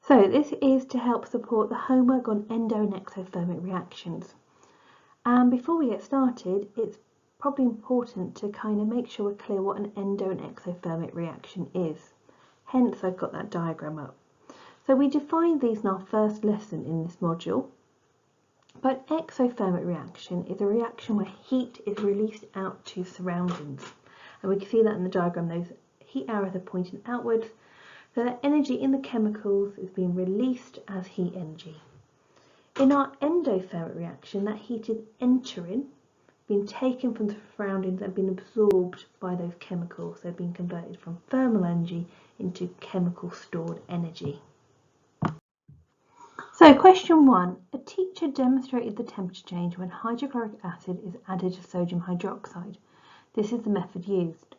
So this is to help support the homework on endo and exothermic reactions. And before we get started, it's probably important to kind of make sure we're clear what an endo and exothermic reaction is. Hence I've got that diagram up. So we defined these in our first lesson in this module. But exothermic reaction is a reaction where heat is released out to surroundings. And we can see that in the diagram, those heat arrows are pointing outwards. So that energy in the chemicals is being released as heat energy. In our endothermic reaction, that heat is entering, being taken from the surroundings and being absorbed by those chemicals. They're being converted from thermal energy into chemical stored energy. So question 1, a teacher demonstrated the temperature change when hydrochloric acid is added to sodium hydroxide. This is the method used.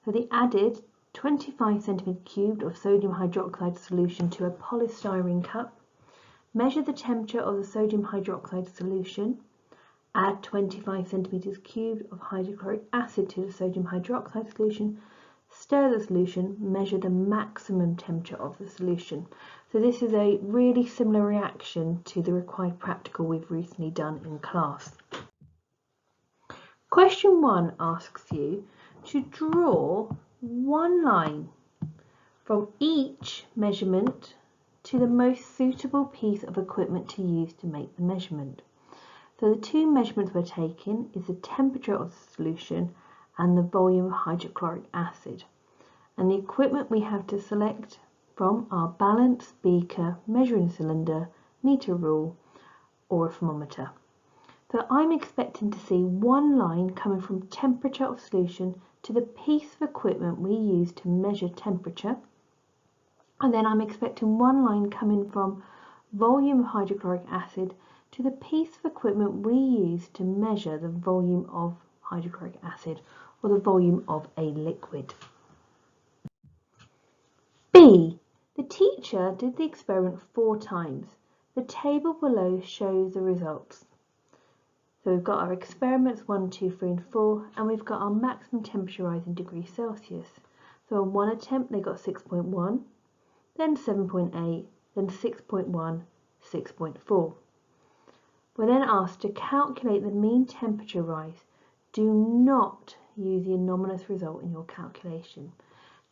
So they added 25 centimetres cubed of sodium hydroxide solution to a polystyrene cup, measure the temperature of the sodium hydroxide solution, add 25 centimetres cubed of hydrochloric acid to the sodium hydroxide solution, stir the solution, measure the maximum temperature of the solution. So this is a really similar reaction to the required practical we've recently done in class. Question 1 asks you to draw one line from each measurement to the most suitable piece of equipment to use to make the measurement. So the two measurements we're taking is the temperature of the solution and the volume of hydrochloric acid. And the equipment we have to select from are balance, beaker, measuring cylinder, meter rule, or a thermometer. So I'm expecting to see one line coming from temperature of solution to the piece of equipment we use to measure temperature. And then I'm expecting one line coming from volume of hydrochloric acid to the piece of equipment we use to measure the volume of hydrochloric acid, or the volume of a liquid. B. The teacher did the experiment 4 times. The table below shows the results. So we've got our experiments 1, 2, 3 and 4, and we've got our maximum temperature rise in degrees Celsius. So on one attempt they got 6.1, then 7.8, then 6.1, 6.4. We're then asked to calculate the mean temperature rise. Do not use the anomalous result in your calculation.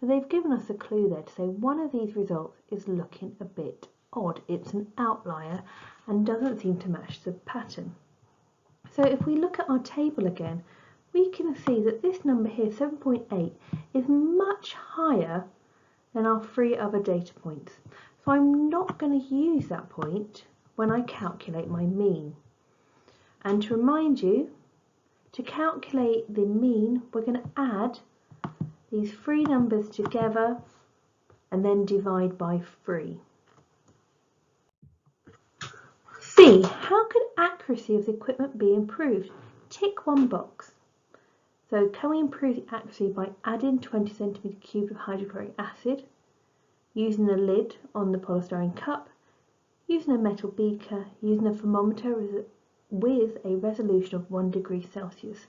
So they've given us a clue there to say one of these results is looking a bit odd. It's an outlier and doesn't seem to match the pattern. So if we look at our table again, we can see that this number here, 7.8, is much higher than our 3 other data points. So I'm not going to use that point when I calculate my mean. And to remind you, to calculate the mean, we're going to add these 3 numbers together and then divide by 3. C. How could accuracy of the equipment be improved? Tick one box. So can we improve the accuracy by adding 20 centimetres cubed of hydrochloric acid, using a lid on the polystyrene cup, using a metal beaker, using a thermometer with a resolution of 1 degree Celsius.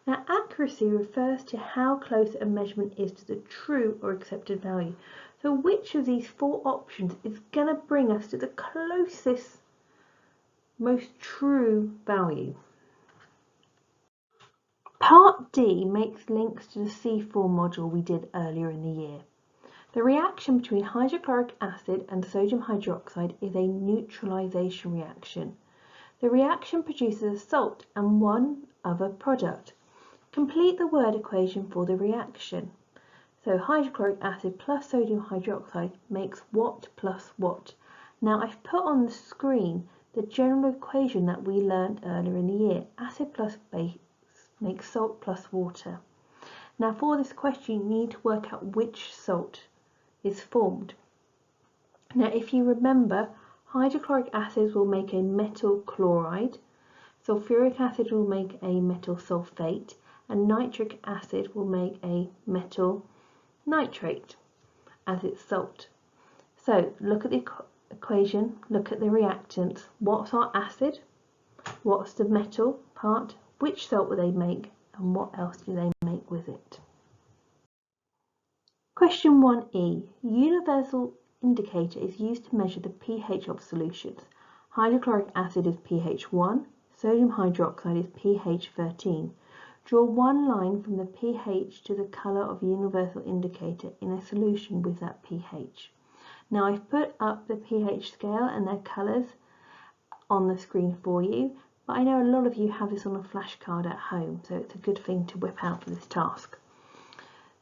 Now accuracy refers to how close a measurement is to the true or accepted value. So which of these 4 options is going to bring us to the closest, most true value? Part D makes links to the C4 module we did earlier in the year. The reaction between hydrochloric acid and sodium hydroxide is a neutralization reaction. The reaction produces a salt and one other product. Complete the word equation for the reaction. So hydrochloric acid plus sodium hydroxide makes what plus what. Now I've put on the screen the general equation that we learned earlier in the year. Acid plus base makes salt plus water. Now for this question you need to work out which salt is formed. Now if you remember, hydrochloric acid will make a metal chloride, sulfuric acid will make a metal sulfate, and nitric acid will make a metal nitrate as its salt. So look at the equation, look at the reactants. What's our acid? What's the metal part? Which salt will they make? And what else do they make with it? Question 1E. Universal indicator is used to measure the pH of solutions. Hydrochloric acid is pH 1, sodium hydroxide is pH 13. Draw one line from the pH to the colour of universal indicator in a solution with that pH. Now I've put up the pH scale and their colours on the screen for you, but I know a lot of you have this on a flashcard at home, so it's a good thing to whip out for this task.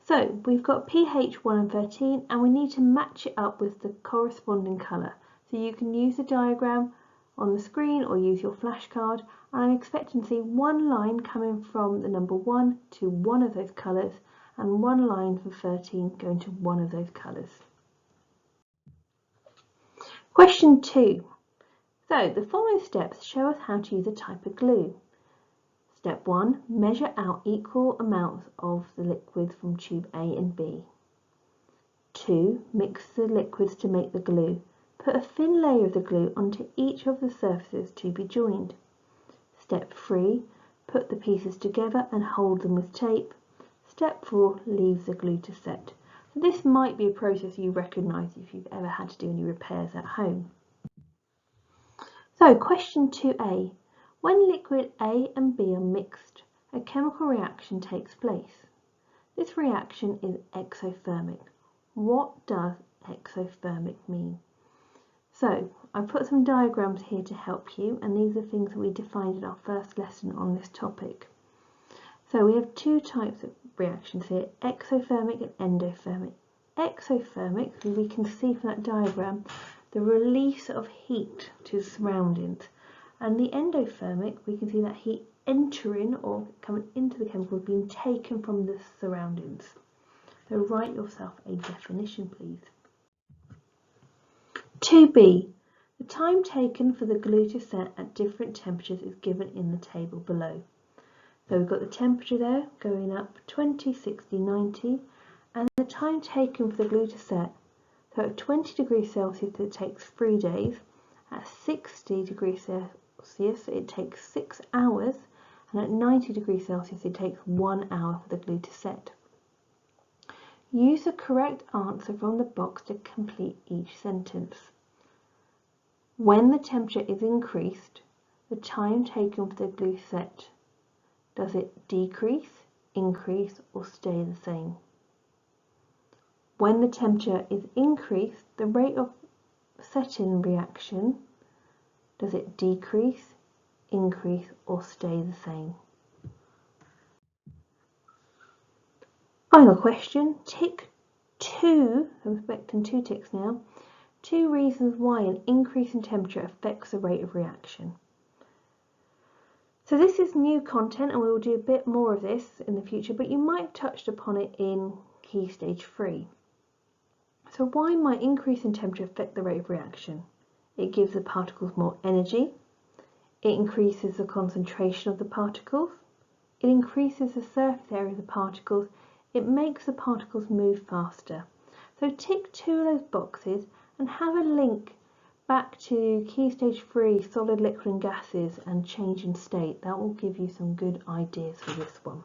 So we've got pH 1 and 13, and we need to match it up with the corresponding colour. So you can use the diagram on the screen or use your flashcard, and I'm expecting to see one line coming from the number 1 to one of those colours, and one line from 13 going to one of those colours. Question 2. So the following steps show us how to use a type of glue. Step 1. Measure out equal amounts of the liquids from tube A and B. 2. Mix the liquids to make the glue. Put a thin layer of the glue onto each of the surfaces to be joined. Step 3. Put the pieces together and hold them with tape. Step 4. Leave the glue to set. So this might be a process you recognise if you've ever had to do any repairs at home. So question 2a. When liquid A and B are mixed, a chemical reaction takes place. This reaction is exothermic. What does exothermic mean? So I've put some diagrams here to help you, and these are things that we defined in our first lesson on this topic. So we have two types of reactions here, exothermic and endothermic. Exothermic, we can see from that diagram, the release of heat to the surroundings. And the endothermic, we can see that heat entering or coming into the chemical being taken from the surroundings. So write yourself a definition, please. 2b. The time taken for the glue to set at different temperatures is given in the table below. So we've got the temperature there going up 20, 60, 90, and the time taken for the glue to set. So at 20 degrees Celsius it takes 3 days, at 60 degrees Celsius it takes 6 hours, and at 90 degrees Celsius it takes 1 hour for the glue to set. Use the correct answer from the box to complete each sentence. When the temperature is increased, the time taken for the glue set, does it decrease, increase, or stay the same? When the temperature is increased, the rate of setting reaction, does it decrease, increase, or stay the same? Final question, tick 2, I'm expecting 2 ticks now, 2 reasons why an increase in temperature affects the rate of reaction. So this is new content and we will do a bit more of this in the future, but you might have touched upon it in Key Stage 3. So why might increase in temperature affect the rate of reaction? It gives the particles more energy, it increases the concentration of the particles, it increases the surface area of the particles, it makes the particles move faster. So tick 2 of those boxes and have a link back to Key Stage 3, solid, liquid and gases and change in state. That will give you some good ideas for this one.